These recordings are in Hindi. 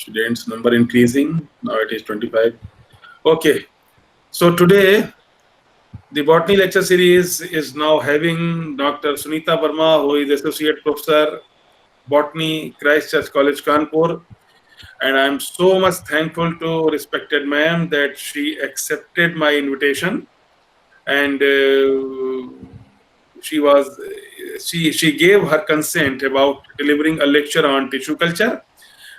students number increasing. Now it is 25. Okay. So today the botany lecture series is now having Dr. Sunita Verma, who is Associate Professor Botany, Christ Church College, Kanpur. And I'm so much thankful to respected ma'am that she accepted my invitation, and she was she gave her consent about delivering a lecture on tissue culture.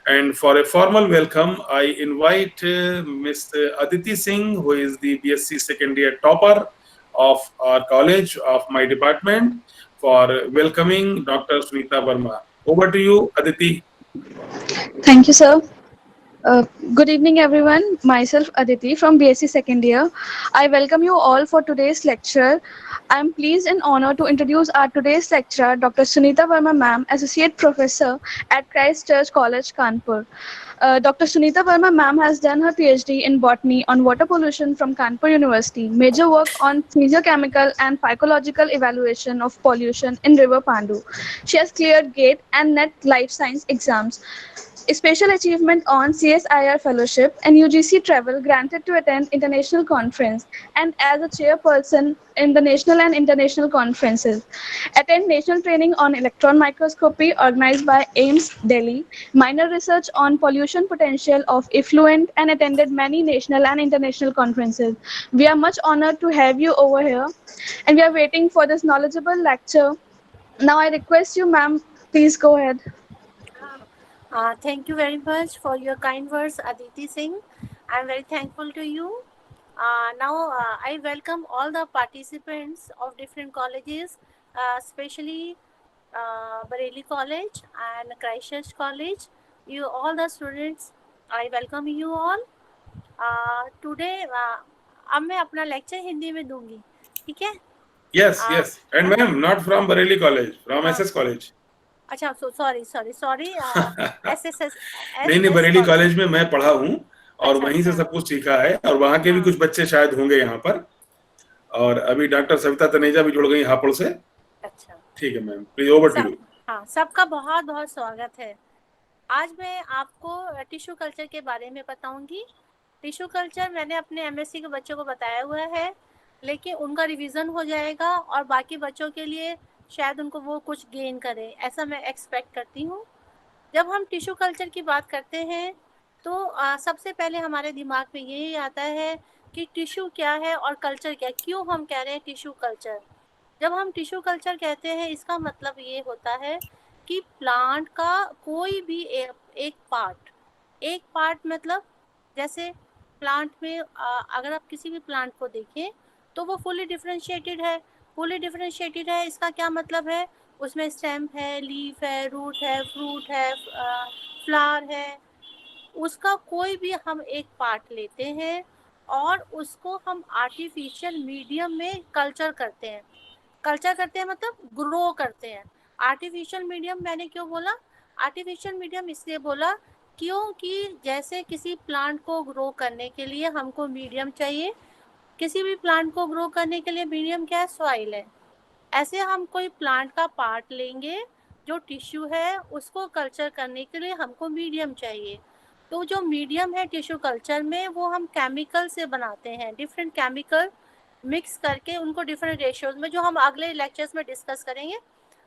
And for a formal welcome, I invite Ms. Aditi Singh, who is the BSc second year topper of our college, of my department, for welcoming Dr. Sunita Verma. Over to you, Aditi. Thank you, sir. Good evening, everyone. Myself, Aditi from BSc Second Year. I welcome you all for today's lecture. I am pleased and honored to introduce our today's lecturer, Dr. Sunita Verma Ma'am, Associate Professor at Christ Church College, Kanpur. Dr. Sunita Verma Ma'am has done her PhD in botany on water pollution from Kanpur University, major work on physiochemical and phycological evaluation of pollution in River Pandu. She has cleared GATE and NET life science exams. A special achievement on CSIR fellowship and UGC travel granted to attend international conference and as a chairperson in the national and international conferences. Attend national training on electron microscopy organized by AIMS Delhi. Minor research on pollution potential of effluent and attended many national and international conferences. We are much honored to have you over here and we are waiting for this knowledgeable lecture. Now I request you, ma'am, please go ahead. Thank you very much for your kind words, Aditi Singh. I'm very thankful to you. Now, I welcome all the participants of different colleges, especially Bareilly College and Christchurch College. You all the students, I welcome you all. Today, अब मैं अपना लेक्चर हिंदी में दूंगी, ठीक है? Yes, yes. And ma'am, not from Bareilly College, from SS College. अच्छा, सॉरी SSS नहीं, बरेली कॉलेज में मैं पढ़ा हूँ और अच्छा, वहीं से सब कुछ सीखा है, और वहाँ के भी कुछ बच्चे शायद होंगे यहाँ पर, और अभी डॉक्टर सविता तनेजा भी जुड़ गई हापुड़ से. अच्छा, ठीक है ma'am, please over to you. हाँ, सबका बहुत बहुत स्वागत है. आज मैं आपको टिश्यू कल्चर के बारे में बताऊंगी. टिश्यू कल्चर मैंने अपने एमएससी के बच्चों को बताया हुआ है, लेकिन उनका रिवीजन हो जाएगा और बाकी बच्चों के लिए शायद उनको वो कुछ गेन करे, ऐसा मैं एक्सपेक्ट करती हूँ. जब हम टिश्यू कल्चर की बात करते हैं तो सबसे पहले हमारे दिमाग में यही आता है कि टिश्यू क्या है और कल्चर क्या है. क्यों हम कह रहे हैं टिश्यू कल्चर? जब हम टिश्यू कल्चर कहते हैं, इसका मतलब ये होता है कि प्लांट का कोई भी एक पार्ट मतलब जैसे प्लांट में अगर आप किसी भी प्लांट को देखें तो वो फुली डिफरेंशिएटेड है. इसका क्या मतलब है? उसमें स्टेम है, लीफ है, रूट है, फ्रूट है, फ्लावर है. उसका कोई भी हम एक पार्ट लेते हैं और उसको हम आर्टिफिशियल मीडियम में कल्चर करते हैं मतलब ग्रो करते हैं. आर्टिफिशियल मीडियम मैंने क्यों बोला? आर्टिफिशियल मीडियम इसलिए बोला क्योंकि जैसे किसी प्लांट को ग्रो करने के लिए हमको मीडियम चाहिए, किसी भी प्लांट को ग्रो करने के लिए मीडियम क्या है? सॉइल है. ऐसे हम कोई प्लांट का पार्ट लेंगे जो टिश्यू है, उसको कल्चर करने के लिए हमको मीडियम चाहिए. तो जो मीडियम है टिश्यू कल्चर में, वो हम केमिकल से बनाते हैं, डिफरेंट केमिकल मिक्स करके उनको डिफरेंट रेशियोज में, जो हम अगले लेक्चर्स में डिस्कस करेंगे.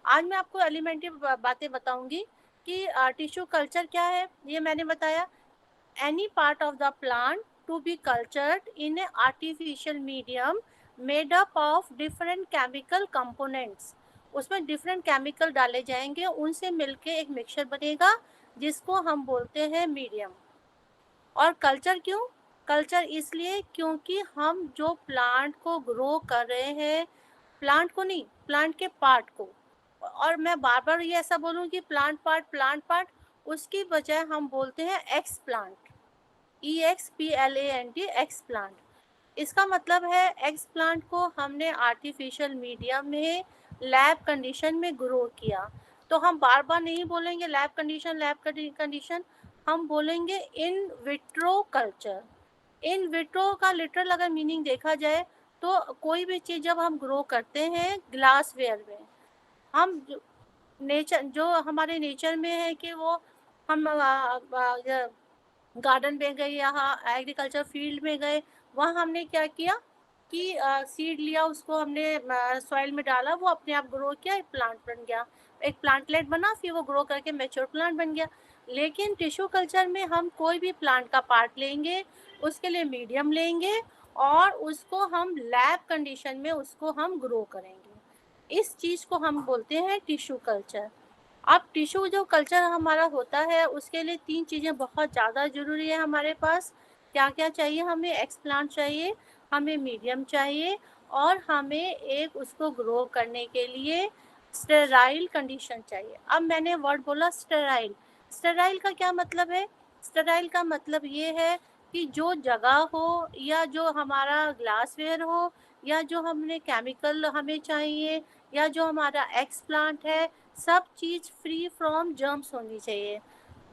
आज मैं आपको एलिमेंट्री बातें बताऊंगी कि टिश्यू कल्चर क्या है. ये मैंने बताया, any part of the plant to be cultured in a artificial medium made up of different chemical components. उसमें डिफरेंट केमिकल डाले जाएंगे, उनसे मिलके एक मिक्सचर बनेगा जिसको हम बोलते हैं मीडियम. और कल्चर क्यों? कल्चर इसलिए क्योंकि हम जो प्लांट को ग्रो कर रहे हैं, प्लांट को नहीं, प्लांट के पार्ट को, और मैं बार बार ये ऐसा बोलूँ कि प्लांट पार्ट, उसकी बजाय हम बोलते हैं x plant, EXPLANT, x plant. इसका मतलब है एक्स प्लांट को हमने आर्टिफिशियल मीडियम में लैब कंडीशन में ग्रो किया. तो हम बार बार नहीं बोलेंगे लैब कंडीशन, हम बोलेंगे in vitro culture. In vitro का लिटरल अगर मीनिंग देखा जाए तो कोई भी चीज़ जब हम ग्रो करते हैं ग्लास वेयर में, हम जो हमारे नेचर में है कि वो हम गार्डन में गए या एग्रीकल्चर फील्ड में गए, वहाँ हमने क्या किया कि सीड लिया, उसको हमने सॉइल में डाला, वो अपने आप ग्रो किया, एक प्लांट बन गया, एक प्लांटलेट बना, फिर वो ग्रो करके मैच्योर प्लांट बन गया। लेकिन टिश्यू कल्चर में हम कोई भी प्लांट का पार्ट लेंगे, उसके लिए मीडियम लेंगे और उसको हम लैब कंडीशन में उसको हम ग्रो करेंगे। इस चीज़ को हम बोलते हैं टिश्यू कल्चर। अब टिश्यू जो कल्चर हमारा होता है उसके लिए 3 चीज़ें बहुत ज़्यादा ज़रूरी है हमारे पास। क्या-क्या चाहिए हमें? एक्सप्लांट चाहिए, हमें मीडियम चाहिए और हमें एक उसको ग्रो करने के लिए स्टेराइल कंडीशन चाहिए। अब मैंने वर्ड बोला स्टेराइल। स्टेराइल का क्या मतलब है? स्टेराइल का मतलब ये है कि जो जगह हो या जो हमारा ग्लासवेयर हो या जो हमने केमिकल हमें चाहिए या जो हमारा एक्सप्लांट है, सब चीज़ फ्री फ्रॉम जर्म्स होनी चाहिए,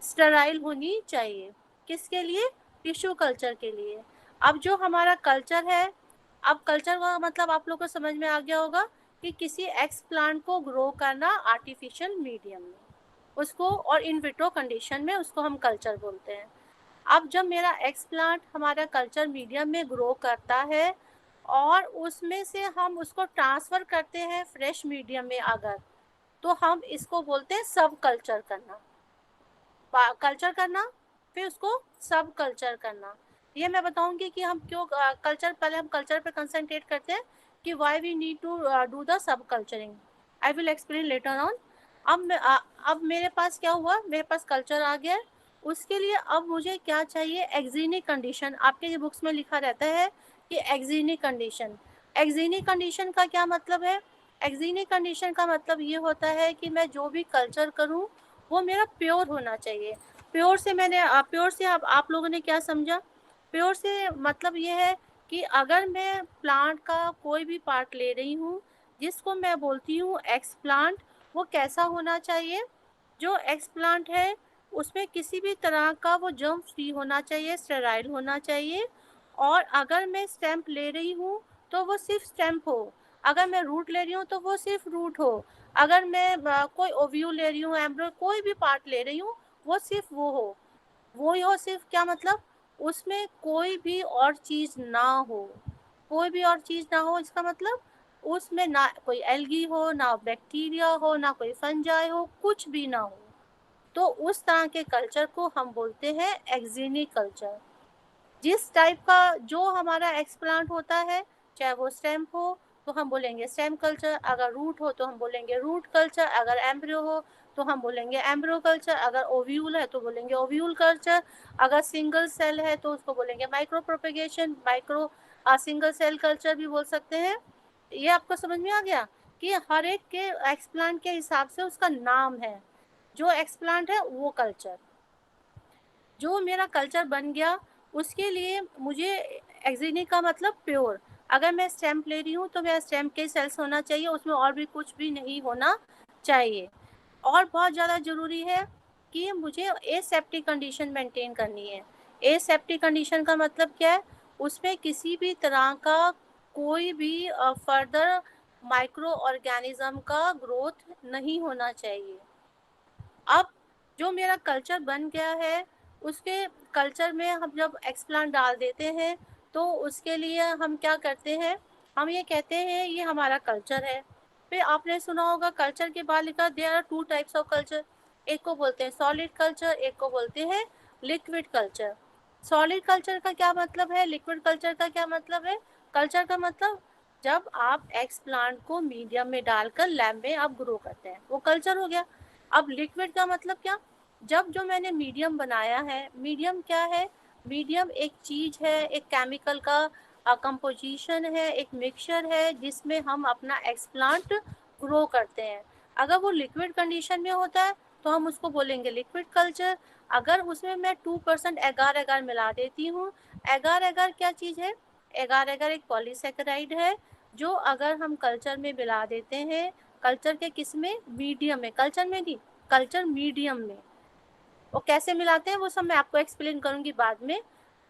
स्टेराइल होनी चाहिए। किसके लिए? टिश्यू कल्चर के लिए। अब जो हमारा कल्चर है, अब कल्चर का मतलब आप लोग को समझ में आ गया होगा कि किसी एक्स प्लांट को ग्रो करना आर्टिफिशियल मीडियम में, उसको और इन विट्रो कंडीशन में उसको हम कल्चर बोलते हैं। अब जब मेरा एक्स प्लांट हमारा कल्चर मीडियम में ग्रो करता है और उसमें से हम उसको ट्रांसफ़र करते हैं फ्रेश मीडियम में अगर, तो हम इसको बोलते हैं सब कल्चर करना। कल्चर करना फिर उसको सब कल्चर करना। ये मैं बताऊंगी कि हम क्यों कल्चर, पहले हम कल्चर पे कंसंट्रेट करते हैं कि why we need to do the subculturing. I will explain later on. अब मेरे पास क्या हुआ, मेरे पास कल्चर आ गया, उसके लिए अब मुझे क्या चाहिए? एक्जीनिक कंडीशन। आपके ये बुक्स में लिखा रहता है कि एक्जीनिक कंडीशन। एक्जीनिक कंडीशन का क्या मतलब है? एक्जीनिक कंडीशन का मतलब ये होता है कि मैं जो भी कल्चर करूं वो मेरा प्योर होना चाहिए। प्योर से मैंने प्योर से आप लोगों ने क्या समझा? प्योर से मतलब ये है कि अगर मैं प्लांट का कोई भी पार्ट ले रही हूँ जिसको मैं बोलती हूँ एक्स प्लांट, वो कैसा होना चाहिए? जो एक्स प्लांट है उसमें किसी भी तरह का वो जर्म फ्री होना चाहिए, स्टेराइल होना चाहिए। और अगर मैं स्टेम्प ले रही हूँ तो वो सिर्फ स्टेम्प हो, अगर मैं रूट ले रही हूँ तो वो सिर्फ रूट हो, अगर मैं कोई ओव्यूल ले रही हूँ, एम्ब्रियो, कोई भी पार्ट ले रही हूँ, वो सिर्फ वो हो, वो ही हो सिर्फ। क्या मतलब? उसमें कोई भी और चीज़ ना हो, कोई भी और चीज़ ना हो, इसका मतलब उसमें ना कोई एल्गी हो, ना बैक्टीरिया हो, ना कोई फंजाई हो, कुछ भी ना हो। तो उस तरह के कल्चर को हम बोलते हैं एक्जीनिक कल्चर। जिस टाइप का जो हमारा एक्सप्लांट होता है, चाहे वो स्टेम हो तो हम बोलेंगे स्टेम कल्चर, अगर रूट हो तो हम बोलेंगे रूट कल्चर, अगर एम्ब्रियो हो तो हम बोलेंगे एम्ब्रियो कल्चर, अगर ओव्यूल है तो बोलेंगे ओव्यूल कल्चर, अगर सिंगल सेल है तो उसको बोलेंगे micropropagation, micro single cell culture भी बोल सकते हैं। ये आपको समझ में आ गया कि हर एक के एक्सप्लांट के हिसाब से उसका नाम है। जो एक्सप्लांट है वो कल्चर, जो मेरा कल्चर बन गया उसके लिए मुझे एक्जीनिक का मतलब प्योर। अगर मैं स्टेम्प ले रही हूँ तो मेरा स्टेम्प के सेल्स होना चाहिए, उसमें और भी कुछ भी नहीं होना चाहिए। और बहुत ज़्यादा ज़रूरी है कि मुझे एसेप्टिक कंडीशन मेंटेन करनी है। एसेप्टिक कंडीशन का मतलब क्या है? उसमें किसी भी तरह का कोई भी फर्दर माइक्रो ऑर्गेनिज्म का ग्रोथ नहीं होना चाहिए। अब जो मेरा कल्चर बन गया है उसके कल्चर में हम जब एक्सप्लांट डाल देते हैं तो उसके लिए हम क्या करते हैं? हम ये कहते हैं ये हमारा कल्चर है। फिर आपने सुना होगा कल्चर के बाद लिखा there are 2 types of culture. एक को बोलते हैं सॉलिड कल्चर, एक को बोलते हैं लिक्विड कल्चर। सॉलिड कल्चर का क्या मतलब है? लिक्विड कल्चर का क्या मतलब है? कल्चर का मतलब जब आप एक्स प्लांट को मीडियम में डालकर लैब में आप ग्रो करते हैं, वो कल्चर हो गया। अब लिक्विड का मतलब क्या? जब जो मैंने मीडियम बनाया है, मीडियम क्या है? मीडियम एक चीज़ है, एक केमिकल का कंपोजिशन है, एक मिक्सचर है जिसमें हम अपना एक्सप्लांट ग्रो करते हैं। अगर वो लिक्विड कंडीशन में होता है तो हम उसको बोलेंगे लिक्विड कल्चर। अगर उसमें मैं 2% एगार एगार मिला देती हूँ, एगार एगार क्या चीज़ है? एगार एगार एक पॉलीसेकेराइड है जो अगर हम कल्चर में मिला देते हैं, कल्चर के किस में? मीडियम में, कल्चर में नहीं, कल्चर मीडियम में। वो कैसे मिलाते हैं वो सब मैं आपको एक्सप्लेन करूंगी बाद में।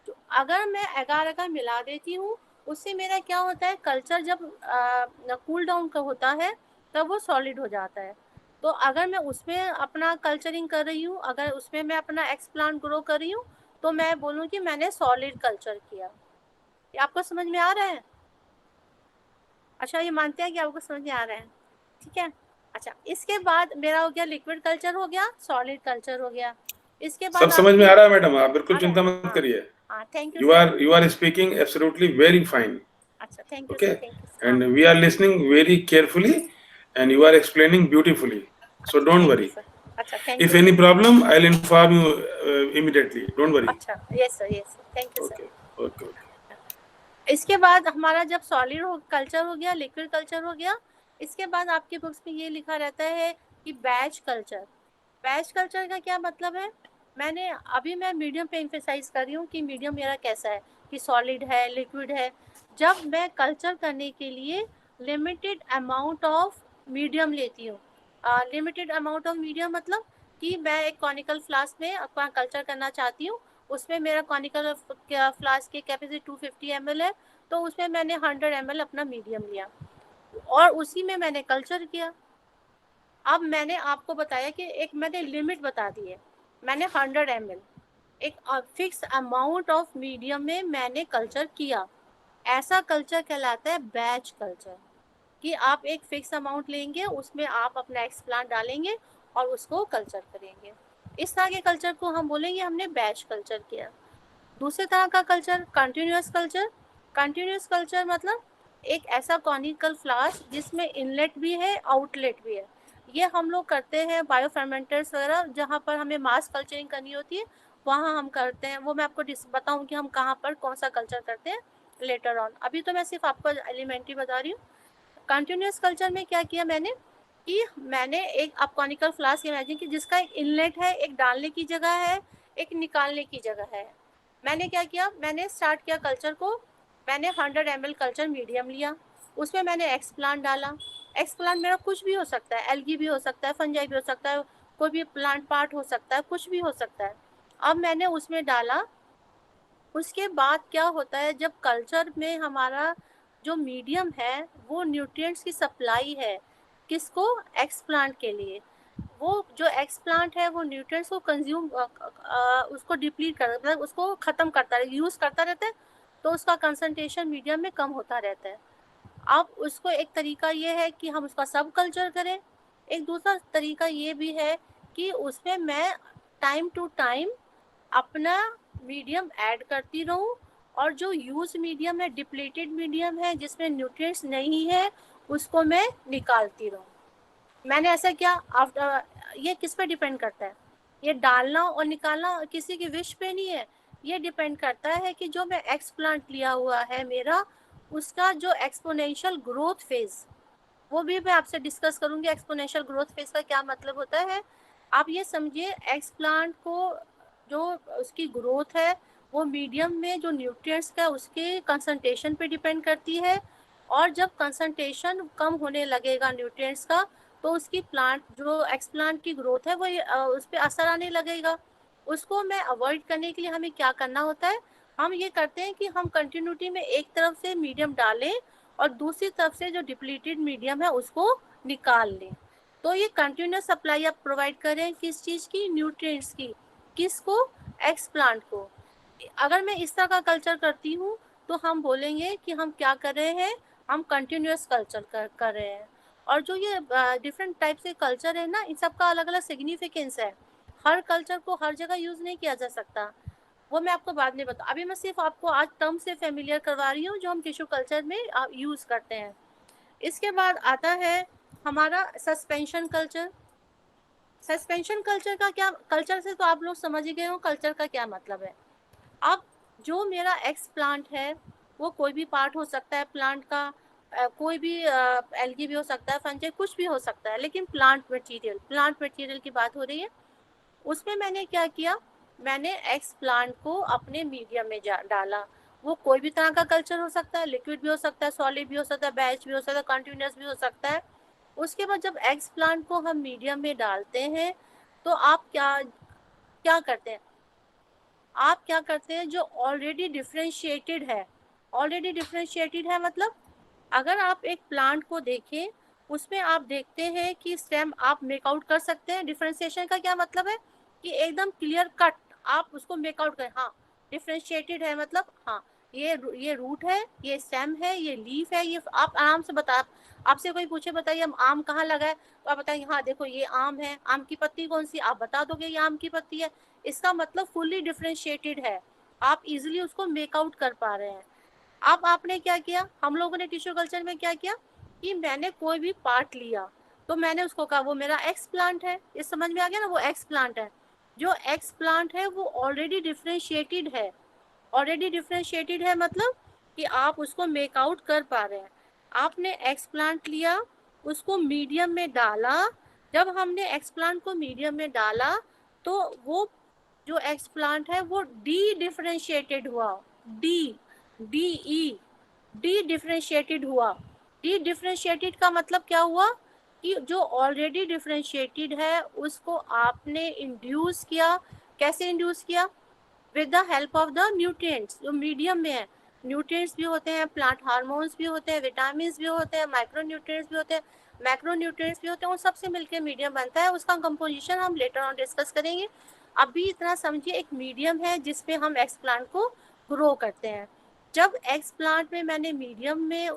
तो अगर मैं एगार एगार मिला देती हूँ उससे मेरा क्या होता है? कल्चर जब कूल डाउन का होता है तब वो सॉलिड हो जाता है। तो अगर मैं उसमें अपना कल्चरिंग कर रही हूँ, अगर उसमें मैं अपना एक्सप्लांट ग्रो कर रही हूँ तो मैं बोलूँ कि मैंने सॉलिड कल्चर किया। ये आपको समझ में आ रहा है? अच्छा, ये मानते हैं कि आपको समझ में आ रहा है, ठीक है। अच्छा, इसके बाद मेरा हो गया लिक्विड कल्चर, हो गया सॉलिड कल्चर, हो गया। इसके बाद सब समझ में आ रहा है मैडम, आप बिल्कुल आ रहा है? चिंता मत हाँ करिए। हाँ, thank you You sir. are speaking absolutely very fine. अच्छा, thank you sir, Okay, thank you sir. and we are listening very carefully, and you are explaining beautifully. So don't thank you worry. Sir. अच्छा, thank If you any sir. problem, I'll inform you immediately. Don't worry. अच्छा, yes sir, yes sir, thank you sir. Okay, okay, okay. इसके बाद हमारा जब सॉलिड कल्चर हो गया, लिक्विड कल्चर हो गया, इसके बाद आपके बुक्स में ये लिखा रहता है कि बैच कल्चर। बैच कल्चर का क्या मतलब है? मैं मीडियम पे एम्फेसाइज कर रही हूँ कि मीडियम मेरा कैसा है, कि सॉलिड है, लिक्विड है। जब मैं कल्चर करने के लिए लिमिटेड अमाउंट ऑफ मीडियम लेती हूँ। लिमिटेड अमाउंट ऑफ मीडियम मतलब कि मैं एक कॉनिकल फ्लास्क में अपना कल्चर करना चाहती हूँ। उसमें मेरा कॉनिकल फ्लास्क की कैपेसिटी 250 ml है, तो उसमें मैंने 100 ml अपना मीडियम लिया और उसी में मैंने कल्चर किया। अब मैंने आपको बताया कि एक मैंने लिमिट बता दी है, मैंने 100 ml एक फिक्स अमाउंट ऑफ मीडियम में मैंने कल्चर किया। ऐसा कल्चर कहलाता है बैच कल्चर, कि आप एक फिक्स अमाउंट लेंगे, उसमें आप अपना एक्सप्लांट डालेंगे और उसको कल्चर करेंगे। इस तरह के कल्चर को हम बोलेंगे हमने बैच कल्चर किया। दूसरे तरह का culture continuous culture. Continuous culture मतलब एक ऐसा कॉनिकल फ्लास्क जिसमें इनलेट भी है, आउटलेट भी है। ये हम लोग करते हैं बायो फर्मेंटर्स वगैरह, जहाँ पर हमें मास कल्चरिंग करनी होती है, वहाँ हम करते हैं। वो मैं आपको बताऊँ कि हम कहाँ पर कौन सा कल्चर करते हैं लेटर ऑन। अभी तो मैं सिर्फ आपको एलिमेंट्री बता रही हूँ। कंटिन्यूअस कल्चर में क्या किया मैंने कि मैंने एक आप कॉनिकल फ्लास्क इमेजिन की जिसका एक इनलेट है, एक डालने की जगह है, एक निकालने की जगह है। मैंने क्या किया, मैंने स्टार्ट किया कल्चर को। मैंने 100 ml कल्चर मीडियम लिया, उसमें मैंने एक्सप्लांट डाला। एक्सप्लांट मेरा कुछ भी हो सकता है, एल्गी भी हो सकता है, फंजाई भी हो सकता है, कोई भी प्लांट पार्ट हो सकता है, कुछ भी हो सकता है। अब मैंने उसमें डाला। उसके बाद क्या होता है, जब कल्चर में हमारा जो मीडियम है वो न्यूट्रिएंट्स की सप्लाई है, किसको? एक्सप्लांट के लिए। वो जो एक्सप्लांट है वो न्यूट्रिएंट्स को कंज्यूम उसको डिप्लीट कर, मतलब उसको ख़त्म करता है, यूज़ करता रहता है, तो उसका कंसंट्रेशन मीडियम में कम होता रहता है। अब उसको एक तरीका ये है कि हम उसका सब कल्चर करें। एक दूसरा तरीका ये भी है कि उसमें मैं टाइम टू टाइम अपना मीडियम ऐड करती रहूं, और जो यूज मीडियम है, डिप्लीटेड मीडियम है जिसमें न्यूट्रिएंट्स नहीं है, उसको मैं निकालती रहूं। मैंने ऐसा किया। आफ्टर ये किस पे डिपेंड करता है? ये डालना और निकालना किसी की विश पे नहीं है। ये डिपेंड करता है कि जो मैं एक्सप्लांट लिया हुआ है मेरा, उसका जो एक्सपोनेंशियल ग्रोथ फेज, वो भी मैं आपसे डिस्कस करूंगी। एक्सपोनेंशियल ग्रोथ फेज का क्या मतलब होता है? आप ये समझिए, एक्सप्लांट को जो उसकी ग्रोथ है वो मीडियम में जो न्यूट्रिएंट्स का उसके कंसंट्रेशन पे डिपेंड करती है, और जब कंसंट्रेशन कम होने लगेगा न्यूट्रिएंट्स का, तो उसकी प्लांट जो एक्सप्लांट की ग्रोथ है वो उस पर असर आने लगेगा। उसको मैं अवॉइड करने के लिए हमें क्या करना होता है, हम ये करते हैं कि हम कंटिन्यूटी में एक तरफ से मीडियम डालें और दूसरी तरफ से जो डिप्लीटेड मीडियम है उसको निकाल लें। तो ये कंटिन्यूस सप्लाई आप प्रोवाइड करें किस चीज़ की? न्यूट्रिएंट्स की। किसको? एक्सप्लांट को। अगर मैं इस तरह का कल्चर करती हूँ तो हम बोलेंगे कि हम क्या कर रहे हैं, हम कंटिन्यूस कल्चर कर रहे हैं। और जो ये डिफरेंट टाइप से कल्चर है ना, इन सब का अलग अलग सिग्निफिकेंस है। हर कल्चर को हर जगह यूज़ नहीं किया जा सकता, वो मैं आपको बाद में बताऊँ। अभी मैं सिर्फ आपको आज टर्म से फेमिलियर करवा रही हूँ जो हम टिश्यू कल्चर में यूज़ करते हैं। इसके बाद आता है हमारा सस्पेंशन कल्चर। सस्पेंशन कल्चर का क्या? कल्चर से तो आप लोग समझ ही गए हो कल्चर का क्या मतलब है। अब जो मेरा एक्स प्लांट है वो कोई भी पार्ट हो सकता है प्लांट का, कोई भी एल्गी भी हो सकता है, फंजाई कुछ भी हो सकता है, लेकिन प्लांट मटेरियल की बात हो रही है। उसमें मैंने क्या किया, मैंने एक्स प्लांट को अपने मीडियम में डाला। वो कोई भी तरह का कल्चर हो सकता है, लिक्विड भी हो सकता है, सॉलिड भी हो सकता है, बैच भी हो सकता है, कंटिन्यूअस भी हो सकता है। उसके बाद जब एक्स प्लांट को हम मीडियम में डालते हैं तो आप क्या करते हैं? आप क्या करते हैं, जो ऑलरेडी डिफ्रेंशिएटेड है मतलब अगर आप एक प्लांट को देखें, उसमें आप देखते हैं कि स्टेम आप मेक आउट कर सकते हैं। डिफ्रेंशिएशन का क्या मतलब है कि एकदम क्लियर कट आप उसको मेकआउट करें, हाँ डिफ्रेंशिएटेड है मतलब हाँ ये रूट है, ये स्टेम है, ये लीफ है, ये आप आराम से बता, आपसे कोई पूछे बताइए आम कहाँ लगा है तो आप बताएंगे हाँ देखो ये आम है, आम की पत्ती कौन सी, आप बता दोगे ये आम की पत्ती है। इसका मतलब फुल्ली डिफ्रेंशिएटेड है, आप इजिली उसको मेकआउट कर पा रहे हैं। अब आपने क्या किया, हम लोगों ने टिश्यू कल्चर में क्या किया कि मैंने कोई भी पार्ट लिया तो मैंने उसको कहा वो मेरा एक्स प्लांट है, ये समझ में आ गया ना, वो एक्स प्लांट है। जो एक्स प्लांट है वो ऑलरेडी डिफ्रेंशिएटेड है, ऑलरेडी डिफ्रेंशिएटेड है मतलब कि आप उसको मेकआउट कर पा रहे हैं। आपने एक्स प्लांट लिया, उसको मीडियम में डाला, जब हमने एक्स प्लांट को मीडियम में डाला तो वो जो एक्स प्लांट है वो डी डिफ्रेंशिएटेड हुआ, D D E D differentiated हुआ। डी डिफ्रेंशिएटेड का मतलब क्या हुआ कि जो ऑलरेडी डिफ्रेंशिएटेड है उसको आपने इंड्यूस किया। कैसे इंड्यूस किया, with the help of the nutrients जो मीडियम में है। न्यूट्रिएंट्स भी होते हैं, प्लांट हार्मोन्स भी होते हैं, विटामिन भी होते हैं, माइक्रो न्यूट्रिएंट्स भी होते हैं, मैक्रो न्यूट्रिएंट्स भी होते हैं, उन सबसे मिलकर मीडियम बनता है। उसका कंपोजिशन हम लेटर ऑन डिस्कस करेंगे। अभी इतना समझिए एक मीडियम है जिसपे हम एक्स प्लांट को ग्रो करते हैं। जब एक्स प्लांट में मैंने मीडियम में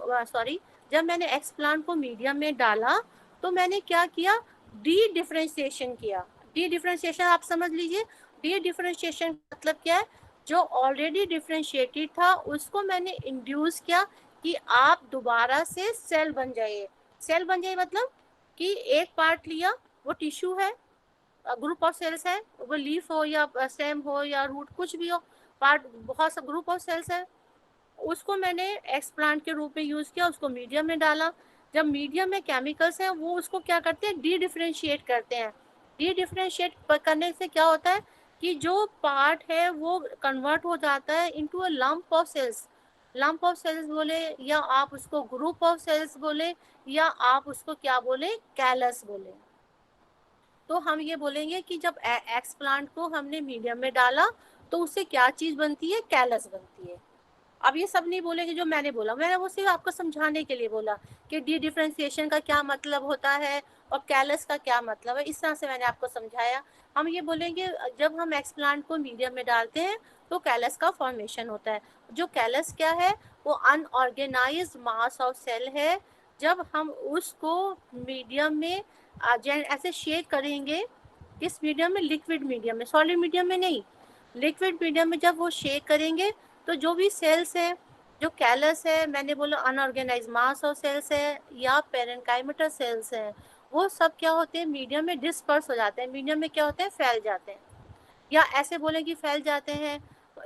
जब मैंने एक्स प्लांट को मीडियम में डाला तो मैंने क्या किया, डी डिफ्रेंशिएशन किया। डी डिफ्रेंशिएशन आप समझ लीजिए, डी डिफ्रेंशिएशन मतलब क्या है, जो ऑलरेडी डिफ्रेंशिएटेड था उसको मैंने इंड्यूस किया कि आप दोबारा से सेल बन जाइए। सेल बन जाइए मतलब कि एक पार्ट लिया, वो टिश्यू है, ग्रुप ऑफ सेल्स है, वो लीफ हो या स्टेम हो या रूट कुछ भी हो, पार्ट बहुत सा ग्रुप ऑफ सेल्स है, उसको मैंने एक्स प्लांट के रूप में यूज किया, उसको मीडियम में डाला। जब मीडियम में केमिकल्स हैं वो उसको क्या करते हैं, डी डिफ्रेंशिएट करते हैं। डी डिफ्रेंशिएट करने से क्या होता है कि जो पार्ट है वो कन्वर्ट हो जाता है into a lump of cells. Lump of cells बोले या आप उसको ग्रुप ऑफ सेल्स बोले या आप उसको क्या बोले, कैलस बोले। तो हम ये बोलेंगे कि जब एक्स प्लांट को हमने मीडियम में डाला तो उससे क्या चीज बनती है, कैलस बनती है। अब ये सब नहीं बोलेंगे जो मैंने बोला, मैंने वो सिर्फ आपको समझाने के लिए बोला कि डी डिफ्रेंशिएशन का क्या मतलब होता है और कैलस का क्या मतलब है, इस तरह से मैंने आपको समझाया। हम ये बोलेंगे जब हम एक्स प्लांट को मीडियम में डालते हैं तो कैलस का फॉर्मेशन होता है। जो कैलस क्या है, वो अनऑर्गेनाइज्ड मास ऑफ सेल है। जब हम उसको मीडियम में ऐसे शेक करेंगे, किस मीडियम में, लिक्विड मीडियम में, सॉलिड मीडियम में नहीं, लिक्विड मीडियम में जब वो शेक करेंगे तो जो भी सेल्स है, जो कैलस है, मैंने बोला अनऑर्गेनाइज मास ऑफ सेल्स है या पेरेन्काइमेटर सेल्स है, वो सब क्या होते हैं, मीडियम में डिस्पर्स हो जाते हैं, मीडियम में क्या होते हैं, फैल जाते हैं। या ऐसे बोले कि फैल जाते हैं,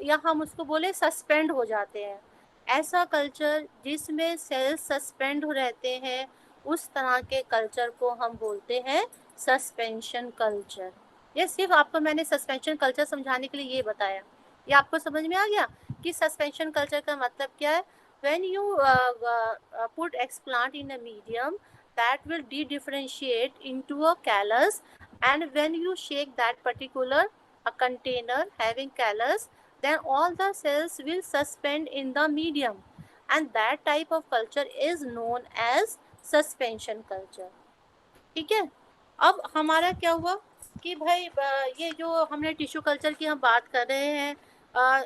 या हम उसको बोले सस्पेंड हो जाते हैं। ऐसा कल्चर जिसमें सेल्स सस्पेंड रहते हैं, उस तरह के कल्चर को हम बोलते हैं सस्पेंशन कल्चर। ये सिर्फ आपको मैंने सस्पेंशन कल्चर समझाने के लिए ये बताया। ये आपको समझ में आ गया कि सस्पेंशन कल्चर का मतलब क्या है। When you put x plant in a medium that will de-differentiate into a callus, and when you shake that particular a container having callus, then all the cells will suspend in the medium, and that type of culture is known as suspension culture। ठीक है। अब हमारा क्या हुआ कि भाई ये जो हमने टिश्यू कल्चर की हम बात कर रहे हैं,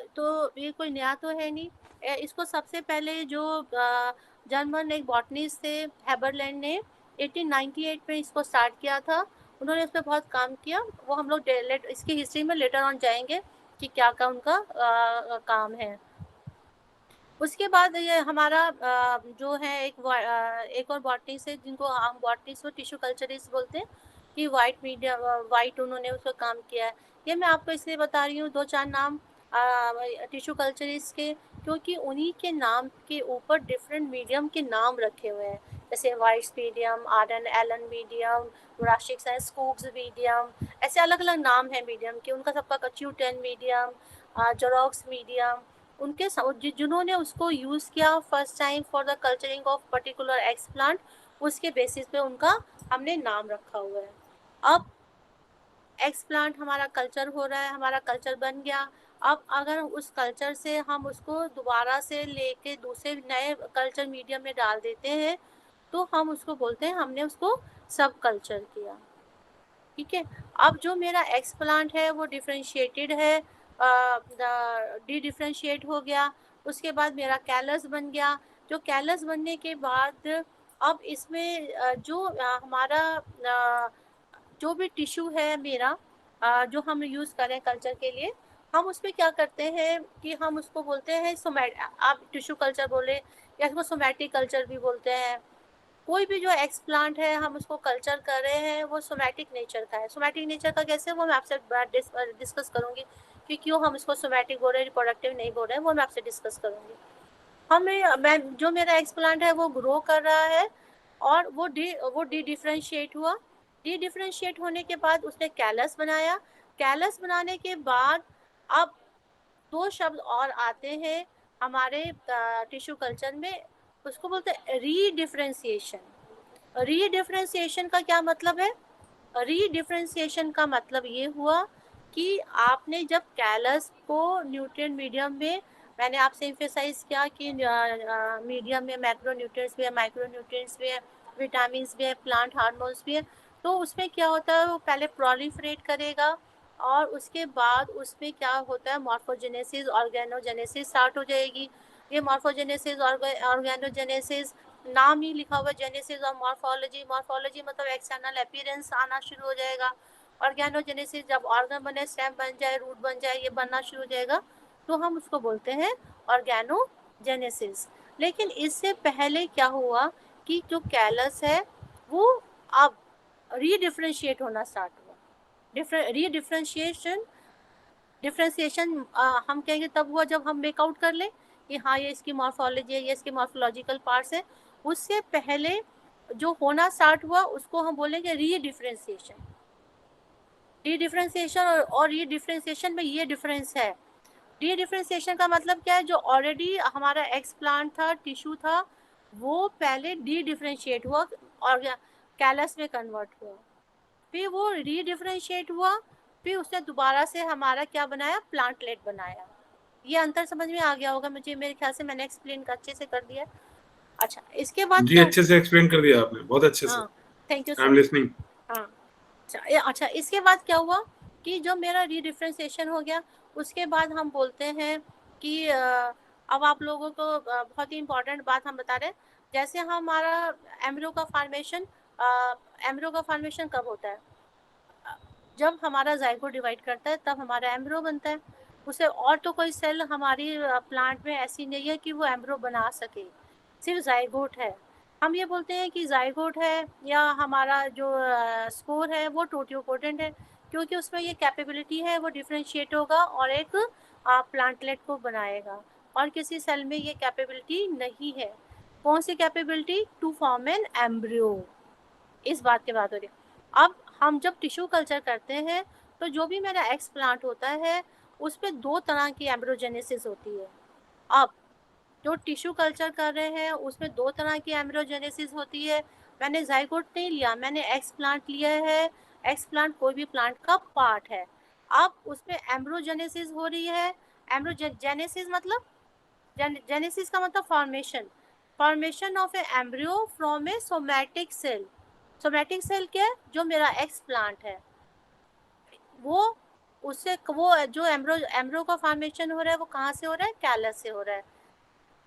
तो ये कोई नया तो है नहीं। इसको सबसे पहले जो जर्मन एक बॉटनिस्ट थे हैबरलैंड ने 1898 में इसको स्टार्ट किया था। उन्होंने इस पर बहुत काम किया, वो हम लोग इसकी हिस्ट्री में लेटर ऑन जाएंगे कि क्या क्या उनका काम है। उसके बाद ये हमारा जो है एक और बॉटनिस्ट है जिनको हम बॉटनिस्ट और टिश्यू कल्चरिस्ट बोलते हैं, कि वाइट उन्होंने उसका काम किया है। ये मैं आपको इसलिए बता रही हूँ दो चार नाम टिश्यू कल्चरिस्ट के, क्योंकि उन्हीं के नाम के ऊपर डिफरेंट मीडियम के नाम रखे हुए हैं, जैसे Whites medium, Arden Allen medium, राशिक्स एंड स्कूब्स मीडियम, ऐसे अलग अलग नाम है मीडियम के। उनका सबका कच्यूटेन मीडियम, जोरॉक्स मीडियम, उनके जिन्होंने उसको यूज़ किया first time for the culturing of particular x plant, उसके बेसिस पे उनका हमने नाम रखा हुआ है। अब एक्स प्लांट हमारा कल्चर हो रहा है, हमारा कल्चर बन गया। अब अगर उस कल्चर से हम उसको दोबारा से लेके दूसरे नए कल्चर मीडियम में डाल देते हैं तो हम उसको बोलते हैं हमने उसको सब कल्चर किया। ठीक है। अब जो मेरा एक्स प्लांट है वो डिफ्रेंशिएटेड है, डी डिफ्रेंशिएट हो गया, उसके बाद मेरा कैलस बन गया। जो कैलस बनने के बाद अब इसमें जो हमारा जो भी टिश्यू है मेरा जो हम यूज़ करें कल्चर के लिए, हम उसमें क्या करते हैं कि हम उसको बोलते हैं आप टिश्यू कल्चर बोले या इसको सोमैटिक कल्चर भी बोलते हैं। कोई भी जो एक्सप्लांट है हम उसको कल्चर कर रहे हैं वो सोमैटिक नेचर का है। सोमैटिक नेचर का कैसे, वो मैं आपसे डिस्कस करूंगी कि क्यों हम इसको सोमैटिक बोल रहे हैं, रिप्रोडक्टिव नहीं बोल रहे हैं, वो मैं आपसे डिस्कस करूंगी। मैं जो मेरा एक्सप्लांट है वो ग्रो कर रहा है और वो डी डिफ्रेंशिएट हुआ। डी डिफ्रेंशिएट होने के बाद उसने कैलस बनाया। कैलस बनाने के बाद अब दो शब्द और आते हैं हमारे टिश्यू कल्चर में, उसको बोलते हैं रीडिफ्रेंशिएशन। रीडिफ्रेंशिएशन का क्या मतलब है? रीडिफ्रेंशिएशन का मतलब ये हुआ कि आपने जब कैलस को न्यूट्रिएंट मीडियम में, मैंने आपसे एम्फेसाइज किया कि मीडियम में मैक्रो न्यूट्रिएंट्स भी है, माइक्रो न्यूट्रिएंट्स भी है, विटामिन भी है, प्लांट हार्मोन्स भी है। तो उसमें क्या होता है, वो पहले प्रोलिफरेट करेगा और उसके बाद उसमें क्या होता है, मॉर्फोजेनेसिस ऑर्गेनोजेनेसिस स्टार्ट हो जाएगी। ये मॉर्फोजेनेसिस ऑर्गेनोजेनेसिस, नाम ही लिखा हुआ जेनेसिस और मॉर्फोलॉजी। मॉर्फोलॉजी मतलब एक्सटर्नल अपीयरेंस आना शुरू हो जाएगा। ऑर्गेनोजेनेसिस जब ऑर्गन बने, स्टेम बन जाए, रूट बन जाए, ये बनना शुरू हो जाएगा, तो हम उसको बोलते हैं ऑर्गेनोजेनेसिस। लेकिन इससे पहले क्या हुआ कि जो कैलस है वो अब रीडिफ्रेंशिएट होना स्टार्ट हुआ। रीडिफ्रेंशिएशन डिफ्रेंशिएशन हम कहेंगे तब हुआ जब हम मेकआउट कर ले कि हाँ ये इसकी मॉर्फोलॉजी है, ये इसके मॉर्फोलॉजिकल पार्ट्स हैं। उससे पहले जो होना स्टार्ट हुआ उसको हम बोलेंगे रीडिफ्रेंशिएशन। रीडिफ्रेंशिएशन और रीडिफ्रेंशिएशन में ये डिफरेंस है। रीडिफ्रेंशिएशन का मतलब क्या है, जो ऑलरेडी हमारा एक्स प्लांट था, टिश्यू था, वो पहले डी डिफ्रेंशिएट हुआ और कैलस में कन्वर्ट हुआ, फिर वो रीडिफ्रेंशिएट हुआ, फिर उसने दोबारा से हमारा क्या बनाया, प्लांटलेट बनाया। ये अंतर समझ में आ गया होगा मुझे, मेरे ख्याल से मैंने एक्सप्लेन अच्छे से कर दिया। अच्छा, इसके बाद जी अच्छे से एक्सप्लेन कर दिया आपने, बहुत अच्छे से। हाँ, thank you I am sir. Listening. हाँ, अच्छा इसके बाद क्या हुआ कि जो मेरा रीडिफ्रेंशिएशन हो गया, उसके बाद हम बोलते हैं कि अब आप लोगों को बहुत ही इंपॉर्टेंट बात हम बता रहे हैं। जैसे हमारा एम्ब्रियो का फॉर्मेशन कब होता है? जब हमारा जाइगोट डिवाइड करता है तब हमारा एम्ब्रियो बनता है। उसे और तो कोई सेल हमारी प्लांट में ऐसी नहीं है कि वो एम्ब्रियो बना सके, सिर्फ जाइगोट है। हम ये बोलते हैं कि जाइगोट है या हमारा जो स्पोर है वो टोटियोपोटेंट है, क्योंकि उसमें ये कैपेबिलिटी है, वो डिफ्रेंशिएट होगा और एक प्लांटलेट को बनाएगा। और किसी सेल में ये कैपेबिलिटी नहीं है। कौन सी capability? To form an embryo. इस बात की बात हो रही है। अब हम जब टिश्यू कल्चर करते हैं तो जो भी मेरा एक्स प्लांट होता है उस पर दो तरह की एम्ब्रियोजेनेसिस होती है। अब जो टिश्यू कल्चर कर रहे हैं उसमें दो तरह की एम्ब्रियोजेनेसिस होती है। मैंने जाइगोट नहीं लिया, मैंने एक्स प्लांट लिया है। एक्स प्लांट कोई भी प्लांट का पार्ट है। अब उसमें एम्ब्रियोजेनेसिस हो रही है। एम्ब्रियोजेनेसिस मतलब, जेनेसिस का मतलब formation of a embryo from a somatic cell. Somatic cell क्या है? जो मेरा एक्स प्लांट है वो जो एम्ब्रियो का फॉर्मेशन हो रहा है वो कहाँ से हो रहा है? कैलस से हो रहा है।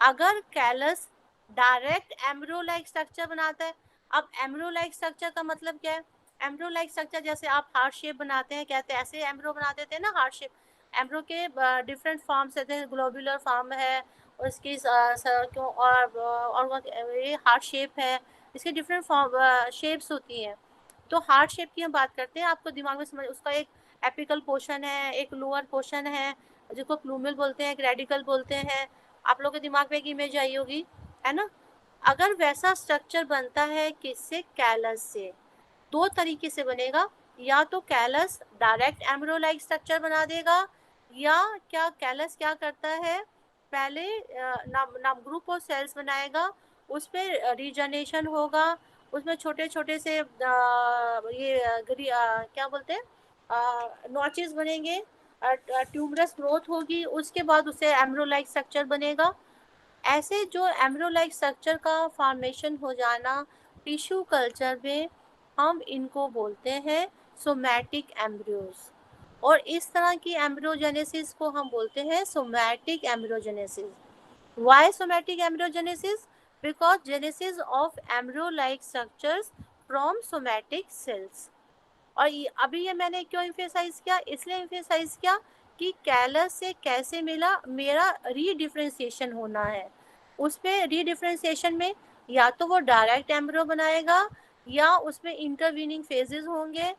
अगर callus direct embryo like structure बनाता है। अब एम्ब्रियो लाइक स्ट्रक्चर का मतलब क्या है? एम्ब्रियो लाइक स्ट्रक्चर जैसे आप हार्ट शेप बनाते हैं, कहते हैं ऐसे एम्ब्रियो बना देते हैं ना, हार्ट शेप। एम्ब्रियो के डिफरेंट फॉर्म्स होते हैं, ग्लोबुलर फॉर्म है उसकी और ये हार्ट शेप है, इसके डिफरेंट फॉर्म शेप्स होती हैं। तो हार्ट शेप की हम बात करते हैं, आपको दिमाग में समझ, उसका एक एपिकल पोर्शन है, एक लोअर पोर्शन है जिसको प्लूमल बोलते हैं, एक रेडिकल बोलते हैं। आप लोगों के दिमाग में एक इमेज आई होगी, है ना? अगर वैसा स्ट्रक्चर बनता है किससे? कैलस से। दो तरीके से बनेगा, या तो callus direct embryo like structure बना देगा, या क्या कैलस क्या करता है, पहले ग्रुप ऑफ सेल्स बनाएगा, उस पर रीजनरेशन होगा, उसमें छोटे छोटे से क्या बोलते हैं नॉचेस बनेंगे, ट्यूमरस ग्रोथ होगी, उसके बाद उसे एम्ब्रियो लाइक स्ट्रक्चर बनेगा। ऐसे जो एम्ब्रियो लाइक स्ट्रक्चर का फॉर्मेशन हो जाना टिश्यू कल्चर में, हम इनको बोलते हैं सोमैटिक एम्ब्रियोज। और इस तरह की एम्ब्रियोजेनेसिस को हम बोलते हैं somatic embryogenesis. Why somatic embryogenesis? Because genesis of embryo-like structures from somatic cells. और अभी ये मैंने क्यों इम्फेसाइज किया, इसलिए इम्फेसाइज किया कि कैलस से कैसे मिला, मेरा रीडिफ्रेंशिएशन होना है। उस पर रीडिफ्रेंशिएशन में या तो वो डायरेक्ट एम्ब्रियो बनाएगा या उसमें इंटरवीनिंग फेजेस होंगे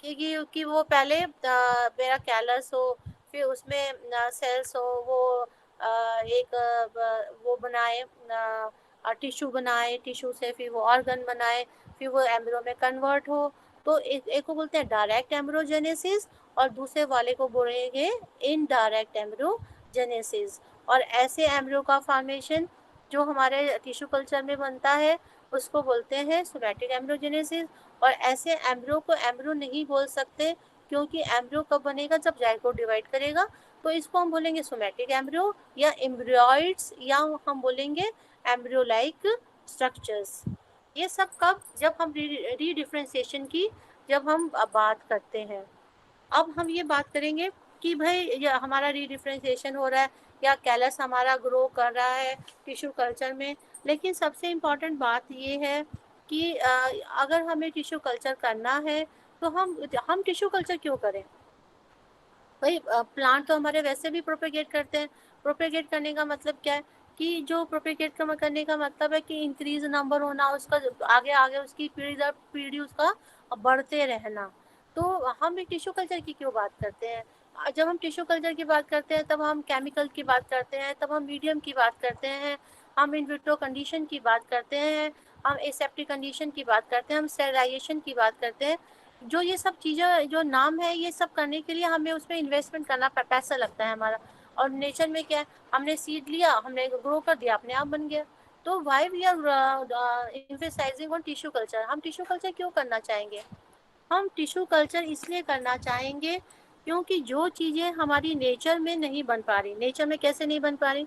कि वो पहले मेरा कैलस हो, फिर उसमें सेल्स हो, वो एक वो बनाए, टिश्यू बनाए, टिश्यू से फिर वो ऑर्गन बनाए, फिर वो एम्ब्रियो में कन्वर्ट हो। तो एक को बोलते हैं डायरेक्ट एम्ब्रियोजेनेसिस और दूसरे वाले को बोलेंगे इनडायरेक्ट एम्ब्रियोजेनेसिस। और ऐसे एम्ब्रियो का फॉर्मेशन जो हमारे टिश्यू कल्चर में बनता है उसको बोलते हैं सोमैटिक एम्ब्रियोजेनेसिस। और ऐसे एम्ब्रियो को एम्ब्रियो नहीं बोल सकते, क्योंकि एम्ब्रियो कब बनेगा, जब जाइगोट डिवाइड करेगा। तो इसको हम बोलेंगे सोमैटिक एम्ब्रियो या एम्ब्रियोइड्स, या हम बोलेंगे एम्ब्रियो लाइक स्ट्रक्चर्स। ये सब कब, जब हम रीडिफ्रेंशिएशन की जब हम बात करते हैं। अब हम ये बात करेंगे कि भाई ये हमारा रीडिफ्रेंशिएशन हो रहा है या कैलस हमारा ग्रो कर रहा है टिश्यू कल्चर में। लेकिन सबसे इम्पॉर्टेंट बात ये है कि अगर हमें टिश्यू कल्चर करना है तो हम टिश्यू कल्चर क्यों करें। भाई प्लांट तो हमारे वैसे भी प्रोपेगेट करते हैं। प्रोपेगेट करने का मतलब क्या है कि जो प्रोपेगेट करने का मतलब है कि इंक्रीज नंबर होना, उसका आगे आगे उसकी पीढ़ी दर पीढ़ी उसका बढ़ते रहना। तो हम एक टिश्यू कल्चर की क्यों बात करते हैं। जब हम टिश्यू कल्चर की बात करते हैं तब हम केमिकल की बात करते हैं, तब हम मीडियम की बात करते हैं, हम इन विट्रो कंडीशन की बात करते हैं, हम एसेप्टिक कंडीशन की बात करते हैं, हम स्टेरिलाइजेशन की बात करते हैं। जो ये सब चीज़ें जो नाम है, ये सब करने के लिए हमें उसमें इन्वेस्टमेंट करना पैसा लगता है हमारा। और नेचर में क्या है, हमने सीड लिया, हमने ग्रो कर दिया, अपने आप बन गया। तो why we are emphasizing on tissue culture. हम टिश्यू कल्चर क्यों करना चाहेंगे। हम टिश्यू कल्चर इसलिए करना चाहेंगे क्योंकि जो चीज़ें हमारी नेचर में नहीं बन पा रही। नेचर में कैसे नहीं बन पा रही,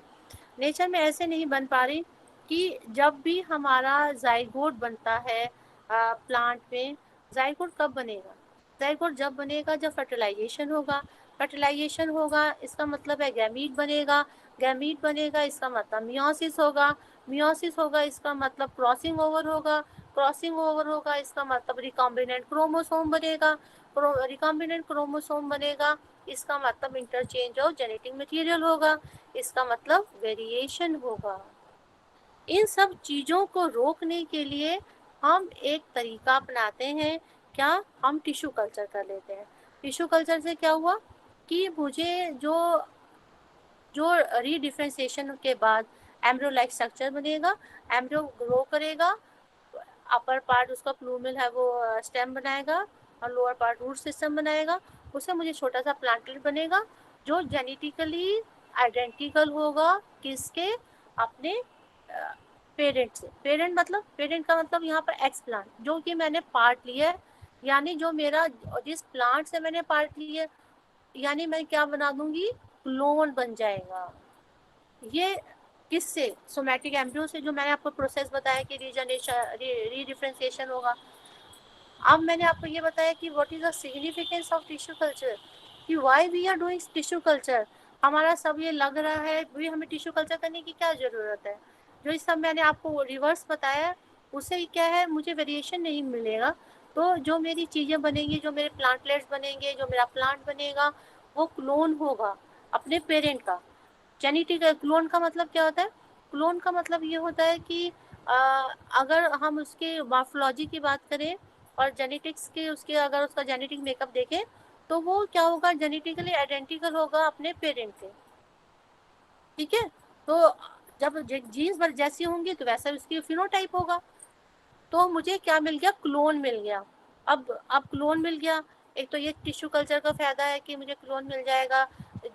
नेचर में ऐसे नहीं बन पा रही कि जब भी हमारा जाइगोट बनता है प्लांट में, जाइगोट कब बनेगा, जाइगोट जब बनेगा जब फर्टिलाइजेशन होगा। फर्टिलाइजेशन होगा इसका मतलब है गैमीट बनेगा, गैमीट बनेगा इसका मतलब मियोसिस होगा, मियोसिस होगा इसका मतलब क्रॉसिंग ओवर होगा, क्रॉसिंग ओवर होगा इसका मतलब रिकॉम्बिनेंट क्रोमोसोम बनेगा, रिकॉम्बिनेंट क्रोमोसोम बनेगा इसका मतलब इंटरचेंज ऑफ जेनेटिक मटेरियल होगा, इसका मतलब वेरिएशन होगा। इन सब चीज़ों को रोकने के लिए हम एक तरीका अपनाते हैं। क्या, हम टिश्यू कल्चर कर लेते हैं। टिश्यू कल्चर से क्या हुआ कि मुझे जो रीडिफ्रेंशिएशन के बाद एम्ब्रियो लाइक स्ट्रक्चर बनेगा, एम्ब्रियो ग्रो करेगा, अपर पार्ट उसका प्लूमल है वो स्टेम बनाएगा और लोअर पार्ट रूट सिस्टम बनाएगा। उससे मुझे छोटा सा प्लांटलेट बनेगा जो जेनेटिकली आइडेंटिकल होगा किसके, अपने पेरेंट से। पेरेंट का मतलब यहाँ पर एक्स प्लांट, जो कि मैंने पार्ट लिया है, यानी जो मेरा जिस प्लांट से मैंने पार्ट लिया है, यानी मैं क्या बना दूंगी, क्लोन बन जाएगा। ये किससे, सोमैटिक एम्ब्रियो से, जो मैंने आपको प्रोसेस बताया कि रीडिफ्रेंशिएशन होगा। अब मैंने आपको ये बताया कि what is the significance of tissue culture, कि why we are doing tissue culture. हमारा सब ये लग रहा है भी हमें टिश्यू कल्चर करने की क्या ज़रूरत है। जो इस सब मैंने आपको रिवर्स बताया उससे क्या है, मुझे वेरिएशन नहीं मिलेगा। तो जो मेरी चीज़ें बनेंगी, जो मेरे प्लांटलेट्स बनेंगे, जो मेरा प्लांट बनेगा, वो क्लोन होगा अपने पेरेंट का। जेनेटिक क्लोन का मतलब क्या होता है, क्लोन का मतलब ये होता है कि अगर हम उसके मॉर्फोलॉजी की बात करें और जेनेटिक्स के उसके अगर उसका जेनेटिक मेकअप देखें तो वो क्या होगा, जेनेटिकली आइडेंटिकल होगा अपने पेरेंट के। ठीक है, तो जब जीन्स जैसी होंगी तो वैसा उसकी फिनोटाइप होगा। तो मुझे क्या मिल गया, क्लोन मिल गया। अब क्लोन मिल गया, एक तो ये टिश्यू कल्चर का फ़ायदा है कि मुझे क्लोन मिल जाएगा।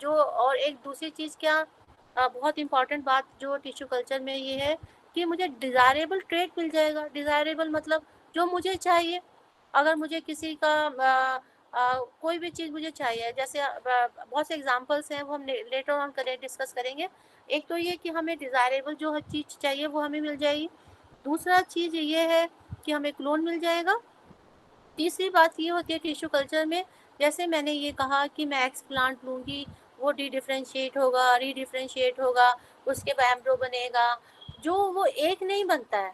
जो और एक दूसरी चीज़ क्या, बहुत इंपॉर्टेंट बात जो टिश्यू कल्चर में ये है कि मुझे डिज़ायरेबल ट्रेट मिल जाएगा। डिज़ायरेबल मतलब जो मुझे चाहिए। अगर मुझे किसी का कोई भी चीज़ मुझे चाहिए, जैसे बहुत से एग्जांपल्स हैं, वो हम लेटर ऑन डिस्कस करेंगे। एक तो ये कि हमें डिज़ायरेबल जो चीज़ चाहिए वो हमें मिल जाएगी। दूसरा चीज़ ये है कि हमें क्लोन मिल जाएगा। तीसरी बात ये होती है टिश्यू कल्चर में जैसे मैंने ये कहा कि मैं एक्स प्लांट लूँगी, वो डी डिफ्रेंशिएट होगा, उसके बाद एम्ब्रो बनेगा, जो वो एक नहीं बनता है।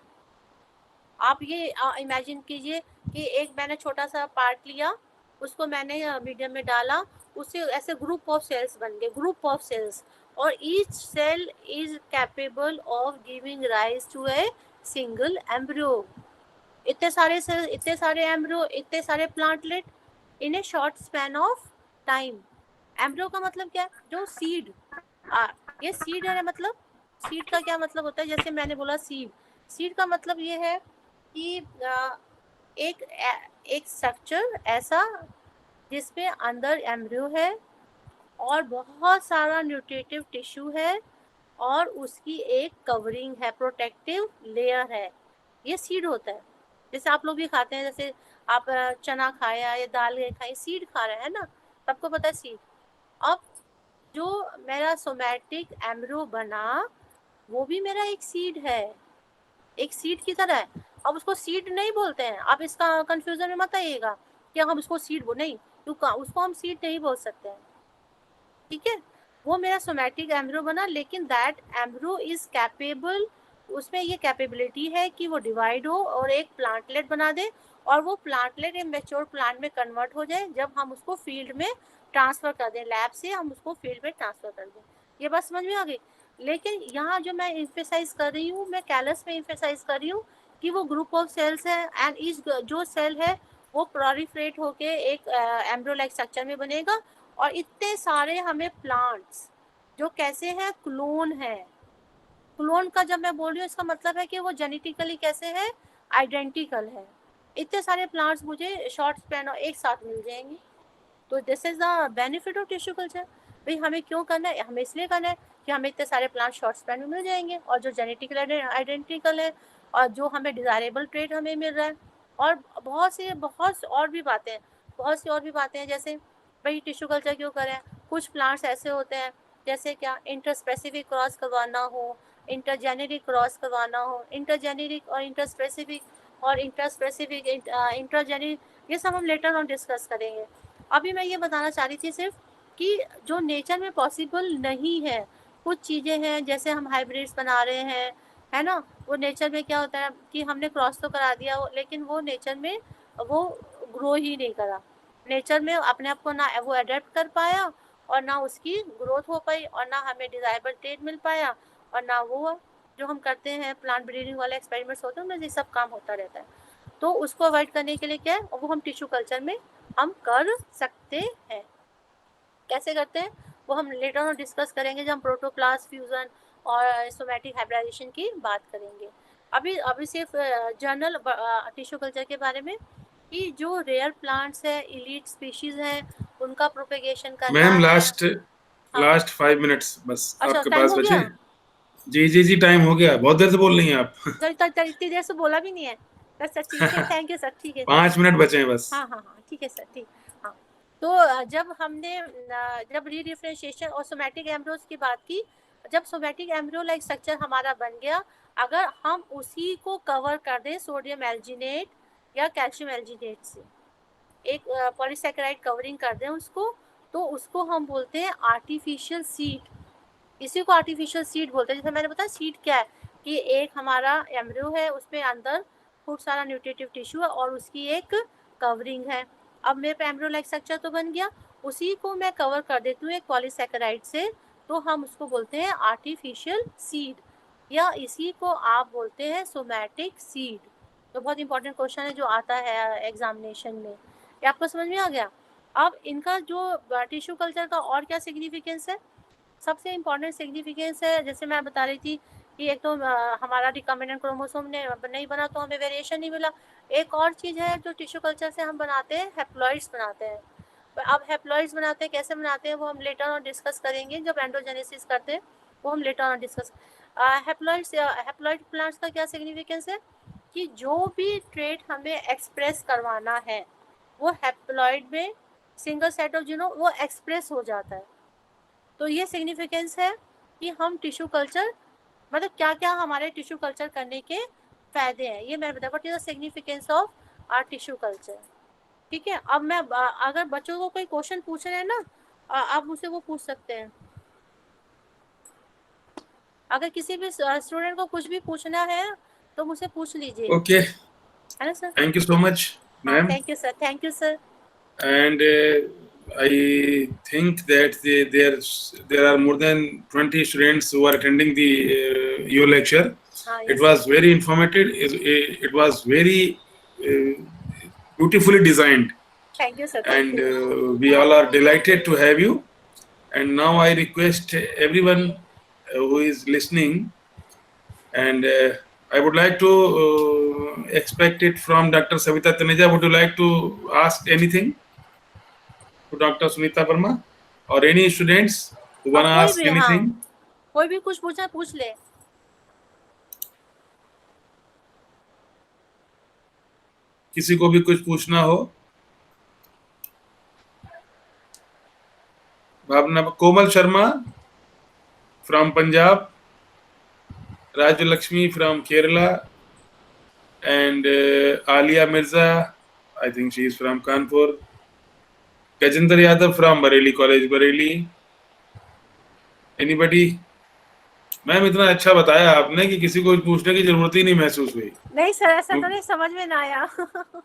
आप ये इमेजिन कीजिए कि एक मैंने छोटा सा पार्ट लिया, उसको मैंने मीडियम में डाला, उससे ऐसे ग्रुप ऑफ सेल्स बन गए, ग्रुप ऑफ सेल्स, और each cell is capable of giving rise to a single embryo. इतने सारे सेल, इतने सारे एम्ब्रियो, इतने सारे plantlet in a short span of time. Embryo का मतलब क्या है? जो सीड, ये सीड है। मतलब सीड का क्या मतलब होता है? जैसे मैंने बोला सीड का मतलब ये है कि एक स्ट्रक्चर ऐसा जिसमें अंदर एम्ब्रियो है और बहुत सारा न्यूट्रिटिव टिश्यू है और उसकी एक कवरिंग है, प्रोटेक्टिव लेयर है, ये सीड होता है। जैसे आप लोग भी खाते हैं, जैसे आप चना खाया या दाल खाई, सीड खा रहे हैं ना, सबको पता है सीड। अब जो मेरा सोमैटिक एम्ब्रियो बना, वो भी मेरा एक सीड है, एक सीड की तरह है। अब उसको सीड नहीं बोलते हैं, आप इसका कंफ्यूजन में मत आइएगा कि हम उसको सीड नहीं, उसको हम सीड नहीं बोल सकते हैं, ठीक है। वो मेरा सोमैटिक एम्ब्रियो बना, लेकिन दैट एम्ब्रियो इज कैपेबल, उसमें ये कैपेबिलिटी है कि वो डिवाइड हो और एक प्लांटलेट बना दे, और वो प्लांटलेट एक मैच्योर प्लांट में कन्वर्ट हो जाए जब हम उसको फील्ड में ट्रांसफ़र कर दें, लैब से हम उसको फील्ड में ट्रांसफ़र कर दें। ये बात समझ में आ गई। लेकिन यहाँ जो मैं इम्फेसाइज कर रही हूँ, मैं कैलस में इम्फेसाइज कर रही हूँ कि वो ग्रुप ऑफ सेल्स है, एंड इस जो सेल है वो प्रोलिफरेट होके एक एम्ब्रियो लाइक स्ट्रक्चर में बनेगा, और इतने सारे हमें प्लांट्स जो कैसे हैं, क्लोन है। क्लोन का जब मैं बोल रही हूँ, इसका मतलब है कि वो जेनेटिकली कैसे है, आइडेंटिकल है। इतने सारे प्लांट्स मुझे शॉर्ट स्पैन और एक साथ मिल जाएंगे। तो this is the benefit of tissue culture. भाई हमें क्यों करना है? हमें इसलिए करना है कि हमें इतने सारे प्लांट शॉर्ट स्पैन में मिल जाएंगे, और जो जेनेटिकल आइडेंटिकल है, और जो हमें डिजायरेबल ट्रेट हमें मिल रहा है, और बहुत और भी बातें हैं, बहुत सी और भी बातें हैं। जैसे भाई टिश्यू कल्चर क्यों करें? कुछ प्लांट्स ऐसे होते हैं, जैसे क्या इंटरस्पेसिफिक क्रॉस करवाना हो, इंटरजेनेरिक क्रॉस करवाना हो, इंटरजेनेरिक और इंटरस्पेसिफिक और इंटरस्पेसिफिक इंटरजेनिक, ये सब हम लेटर ऑन डिस्कस करेंगे। अभी मैं ये बताना चाह रही थी सिर्फ कि जो नेचर में पॉसिबल नहीं है, कुछ चीज़ें हैं, जैसे हम हाइब्रिड्स बना रहे हैं, है ना, वो नेचर में क्या होता है कि हमने क्रॉस तो करा दिया, लेकिन वो नेचर में वो ग्रो ही नहीं करा, नेचर में अपने आप को ना वो अडेप्ट कर पाया, और ना उसकी ग्रोथ हो पाई, और ना हमें डिजायरेबल ट्रेट मिल पाया, और ना वो जो हम करते हैं प्लांट ब्रीडिंग वाले एक्सपेरिमेंट्स होते हैं, उनमें ये सब काम होता रहता है। तो उसको अवॉइड करने के लिए क्या है, वो हम टिश्यू कल्चर में हम कर सकते हैं। कैसे करते हैं वो हम लेटर ऑन डिस्कस करेंगे जब हम प्रोटोप्लास्ट फ्यूजन और सोमैटिक हाइब्रिडाइजेशन की बात करेंगे। अभी सिर्फ जनरल टिश्यू कल्चर के बारे में, कि जो रेयर प्लांट्स है, इलीट स्पीशीज हैं, उनका प्रोपेगेशन करना मैम है। लास्ट हाँ, लास्ट 5 मिनट्स बस अच्छा आपके टाइम पास हो बचे। गया। जी जी जी, टाइम हो गया, बहुत देर से बोल रही हैं आप। इतनी देर से बोला भी नहीं है। सर ठीक है, थैंक यू सर, ठीक है। 5 मिनट बचे हैं बस। हाँ हाँ हाँ, ठीक है सर, ठीक। हाँ, तो जब रीडिफरेंशिएशन और सोमैटिक एम्ब्रियोज की बात की, जब सोमैटिक एम्ब्रियो लाइक स्ट्रक्चर हमारा बन गया, अगर हम उसी को कवर कर दें सोडियम एल्जिनेट या कैल्शियम एल्जिनेट से, एक पॉलीसैकेराइड कवरिंग कर दें उसको, तो उसको हम बोलते हैं आर्टिफिशियल सीड। इसी को आर्टिफिशियल सीड बोलते हैं। जैसे मैंने बताया सीड क्या है, कि एक हमारा एम्ब्रियो है, उसमें अंदर खूब सारा न्यूट्रिटिव टिश्यू है और उसकी एक कवरिंग है। अब मेरे पे एम्ब्रियो लाइक स्ट्रक्चर तो बन गया, उसी को मैं कवर कर देती हूँ एक पॉलीसैकेराइड से, तो हम उसको बोलते हैं आर्टिफिशियल सीड, या इसी को आप बोलते हैं सोमैटिक सीड। तो बहुत इंपॉर्टेंट क्वेश्चन है जो आता है एग्जामिनेशन में। ये आपको समझ में आ गया? अब इनका जो टिश्यू कल्चर का और क्या सिग्निफिकेंस है? सबसे इम्पॉर्टेंट सिग्निफिकेंस है, जैसे मैं बता रही थी कि एक तो हमारा रिकॉम्बिनेंट क्रोमोसोम ने नहीं बना तो हमें वेरिएशन नहीं मिला। एक और चीज़ है जो टिश्यू कल्चर से हम बनाते हैं, हैप्लॉइड्स बनाते हैं। अब हैप्लॉइड्स बनाते हैं, कैसे बनाते हैं वो हम लेटर ऑन डिस्कस करेंगे, जब एंडोजेनेसिस करते हैं वो हम later on discuss. Haploid plants का क्या सिग्निफिकेंस है, कि जो भी ट्रेट हमें एक्सप्रेस करवाना है वो हैप्लॉइड में सिंगल सेट ऑफ जीनोम वो एक्सप्रेस हो जाता है। तो ये सिग्निफिकेंस है कि हम टिश्यू कल्चर, मतलब क्या क्या हमारे टिश्यू कल्चर करने के फायदे हैं, ये मैं बता। What is the significance of our tissue culture? ठीक है, अब मैं अगर बच्चों को कोई क्वेश्चन पूछ रहे हैं ना, आप मुझसे वो पूछ सकते हैं। अगर किसी भी स्टूडेंट को कुछ भी पूछना है तो मुझसे पूछ लीजिए, Okay, है ना sir? thank you so much, हाँ, ma'am. Thank you sir, thank you sir. And I think that there are more than 20 students who are attending the your lecture. हाँ, It yes, was very informative. It was very beautifully designed, thank you sir, thank and you. we all are delighted to have you. And now I request everyone who is listening, and I would like to expect it from Dr. Savita Taneja. Would you like to ask anything to Dr. Sunita Verma or any students who हाँ, wanna कोई ask भी, हाँ, anything? कोई भी कुछ पूछना पूछ ले। किसी को भी कुछ पूछना हो? भावना Komal Sharma from Punjab, Raju Lakshmi from Kerala, and Alia Mirza, I think she is from Kanpur. Gajendra Yadav from Bareilly College, Bareilly. Anybody? Ma'am इतना अच्छा बताया आपने कि किसी को पूछने की जरूरत ही नहीं महसूस हुई। नहीं सर, ऐसा तो नहीं, समझ में ना आया।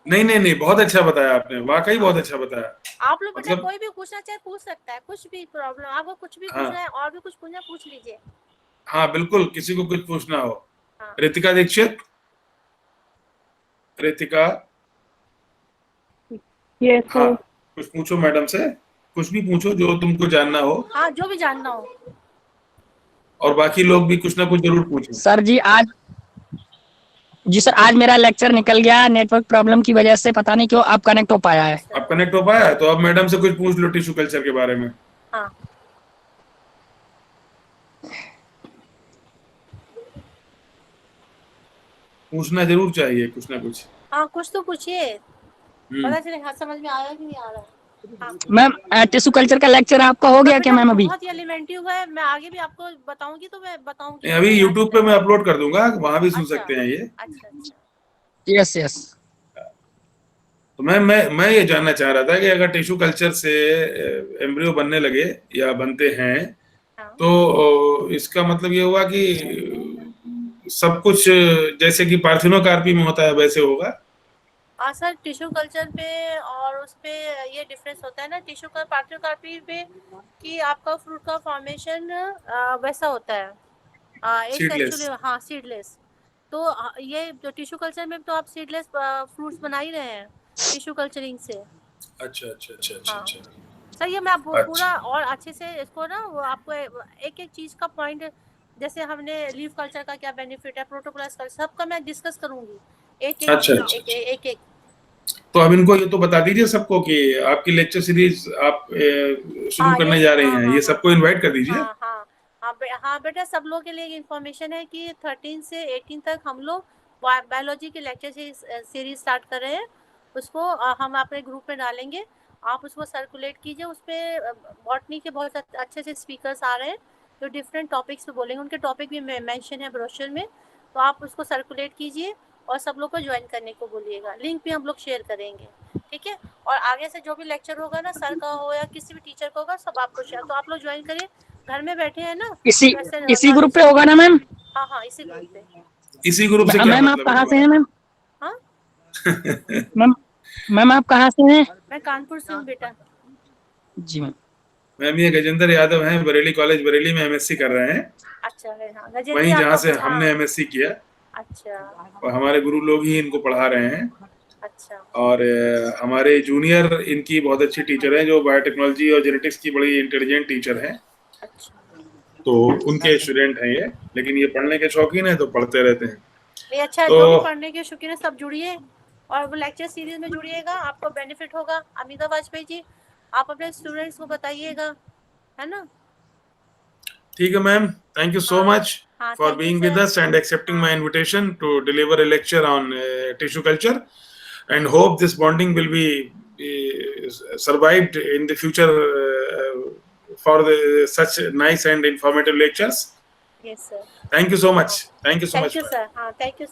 नहीं, बहुत अच्छा बताया आपने, वाकई बहुत अच्छा बताया। आप लोग बेटा मतलब कोई भी पूछना चाहे पूछ सकता है, कुछ भी प्रॉब्लम आपको, कुछ भी हाँ। पूछना है और भी कुछ पूछना पूछ लीजिए। हाँ बिल्कुल, किसी को कुछ पूछना हो। हाँ। रितिका दीक्षित, रितिका, यस हाँ सर। कुछ पूछो मैडम से, कुछ भी पूछो जो तुमको जानना हो, हाँ, जो भी जानना हो। और बाकी लोग भी कुछ ना कुछ जरूर पूछें। सर आज मेरा लेक्चर निकल गया, नेटवर्क प्रॉब्लम की वजह से पता नहीं क्यों आप कनेक्ट हो पाया है। अब कनेक्ट हो पाया तो अब मैडम से कुछ पूछ लो टिश्यू कल्चर के बारे में। हाँ, पूछना जरूर चाहिए कुछ ना कुछ। हाँ, कुछ तो पूछिए, पता चले हाँ समझ में आ रहा है कि नहीं आ रहा है। हाँ। मैम टिश्यू कल्चर का लेक्चर आपका हो गया क्या मैम? अभी बहुत ही एलिमेंट्री हुआ है, मैं आगे भी आपको बताऊंगी तो मैं बताऊंगी। अभी यूट्यूब पे मैं अपलोड कर दूंगा, वहां भी सुन अच्छा, सकते हैं ये। अच्छा अच्छा। यस। तो मैं ये जानना चाह रहा था कि अगर टिश्यू कल्चर से एम्ब्रियो बनने लगे या बनते हैं, हाँ। तो इसका मतलब ये हुआ कि सब कुछ जैसे कि पार्थिनोकार्पी में होता है वैसे होगा? हाँ सर, टिश्यू कल्चर पे और उस पे ये डिफरेंस होता है ना, टिश्यू का पार्थिनोकार्पी पे कि आपका फ्रूट का फॉर्मेशन वैसा होता है, सीडलेस। एक्चुअली हाँ सीडलेस। तो ये जो टिश्यू कल्चर में तो आप सीडलेस फ्रूट्स बना ही रहे हैं टिश्यू कल्चरिंग से। अच्छा। हाँ सर, ये मैं आपको अच्छा। पूरा और अच्छे से इसको ना वो आपको एक एक चीज का पॉइंट, जैसे हमने लीफ कल्चर का क्या बेनिफिट है, प्रोटोप्लास्ट कल्चर, सबका मैं डिस्कस करूंगी एक एक अच्छा, चीज, एक एक। तो अब इनको ये तो बता दीजिए सबको कि आपकी लेक्चर सीरीज आप शुरू करने जा रही हैं, ये सबको इनवाइट कर दीजिए। हाँ बेटा, सब लोगों के लिए इन्फॉर्मेशन है कि 13 से 18 तक हम लोग बायोलॉजी के लेक्चर सीरीज स्टार्ट कर रहे हैं। उसको हम अपने ग्रुप में डालेंगे, आप उसको सर्कुलेट कीजिए। उस पर बॉटनी के बहुत अच्छे से स्पीकर्स आ रहे हैं जो डिफरेंट टॉपिक्स पे बोलेंगे, उनके टॉपिक भी मेंशन है ब्रोशर में, तो आप उसको सर्कुलेट कीजिए और सब लोग को ज्वाइन करने को बोलिएगा। लिंक भी हम लोग शेयर करेंगे, ठीक है? और आगे से जो भी लेक्चर होगा ना, सर का हो या किसी भी टीचर का होगा, सब आपको शेयर, तो आप लोग ज्वाइन करिए। घर में बैठे हैं ना, इसी ग्रुप पे होगा ना मैम? हाँ, इसी ग्रुप पे। इसी ग्रुप से क्या मैम मतलब? आप कहाँ से हैं मैम? हाँ मैम आप कहाँ से हैं? मैं कानपुर से हूँ बेटा। जी मैम ये गजेंद्र यादव हैं, बरेली कॉलेज बरेली में एमएससी कर रहे हैं। अच्छा है, हाँ गजेंद्र वहीं जहाँ से आपका, हमने एमएससी किया, अच्छा और हमारे गुरु लोग ही इनको पढ़ा रहे हैं। अच्छा। और हमारे जूनियर इनकी बहुत अच्छी टीचर हैं, जो बायोटेक्नोलॉजी और जेनेटिक्स की बड़ी इंटेलिजेंट टीचर हैं। अच्छा, तो उनके स्टूडेंट हैं ये, लेकिन ये पढ़ने के शौकीन हैं तो पढ़ते रहते हैं। नहीं अच्छा, तो जो भी पढ़ने के शौकीन है सब जुड़िए और वो लेक्चर सीरीज में जुड़िएगा, आपको बेनिफिट होगा। अमिता वाजपेयी जी, आप अपने स्टूडेंट्स को बताइएगा, है ना? ठीक है ma'am, thank you so much हाँ, for thank you, being with sir. us and accepting my invitation to deliver a lecture on tissue culture, and hope this bonding will be survived in the future for such nice and informative lectures. Yes sir. Thank you so much. Thank you so much. Thank you sir. हाँ, thank you.